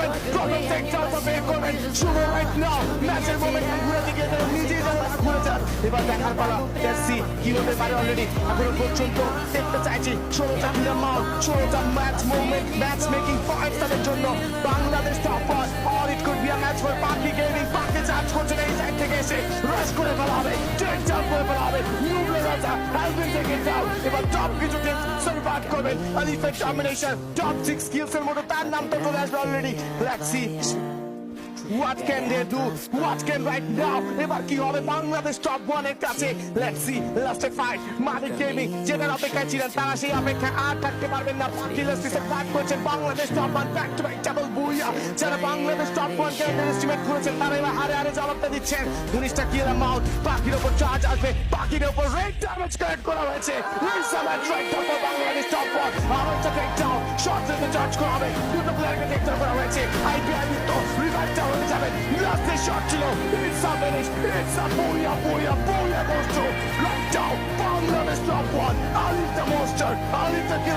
করবেন, প্রথম টেকডাউনটা বের করবেন। শুরু রাইট নাও, ম্যাচের মোমেন্ট ঘুরে দিকে নিজেই যেন ঘুরে যান। এবার দেখার পালা, লেটস সি কি হতে পারে। অলরেডি এখনো পর্যন্ত দেখতে চাইছি 16টা প্লেয়ার মাউন্ট, 16টা match movement, match making points তাদের জন্য। Bangladesh top one, or it could be a match for Pakhi gaming. Pakhi charge করছে এই সাইড থেকে এসে রাশ করে ফেলা হবে, টেকডাউন করে ফেলা হবে। নিউব্লে রাজা হ্যাজ বিন টেকেন ডাউন। এবার টপ কিছু টিম সার্ভাইভ করবেন। আলিফের ডমিনেশন, টপ 6 স্কিলস এর মধ্যে তার নাম তো চলে আসবে already. Let's see what can they do, what can right now। এবার কি হবে বাংলাদেশ টপ ওয়ানের কাছে। Let's see last fight. Malik gaming যেটার অপেক্ষায় ছিলেন তারা সেই অপেক্ষায় আর থাকতে পারবেন না। কিলার্সিসে ফাইট করেছেন Bangladesh top one, back to back double booyah. যারা বাংলাদেশ টপ ওয়ান কে এস্টিমেট করেছেন তারা এবার হারে হারে জবাবটা দিচ্ছেন। 19টা কিল অ্যামাউন্ট, পাখির উপর চার্জ আসবে, পাখির উপর রেড ড্যামেজ কালেক্ট করা হয়েছে। রিসামেট right top for Bangladesh top one. আবার একটা টেকডাউন, শর্ট রেঞ্জে চার্জ করা হবে, দুটো প্লেয়ারকে টেকডাউন করা হয়েছে। আইপিআই তো রিভাইভটা হয়ে যাবেন। লাস্টের শট ছিল, it's a finish, it's a booyah booyah booyah monster. Right now Bangladesh top one, Alif the monster, Alif the kill